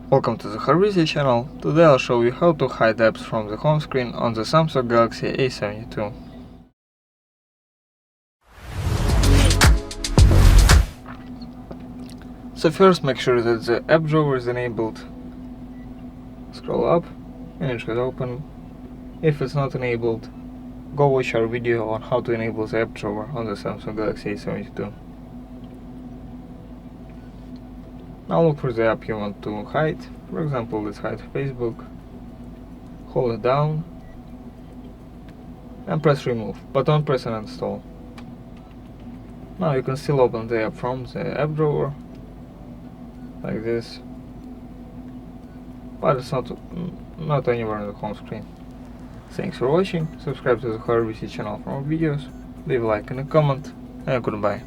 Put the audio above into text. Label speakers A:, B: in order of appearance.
A: Welcome to the Harvey channel. Today I'll show you how to hide apps from the home screen on the Samsung Galaxy A72. So first make sure that the app drawer is enabled. Scroll up and it should open. If it's not enabled, go watch our video on how to enable the app drawer on the Samsung Galaxy A72. Now look for the app you want to hide. For example, let's hide Facebook. Hold it down and press remove, but don't press uninstall. Now you can still open the app from the app drawer, like this, but it's not anywhere on the home screen. Thanks for watching, subscribe to the Harvey channel for more videos, leave a like and a comment, and goodbye.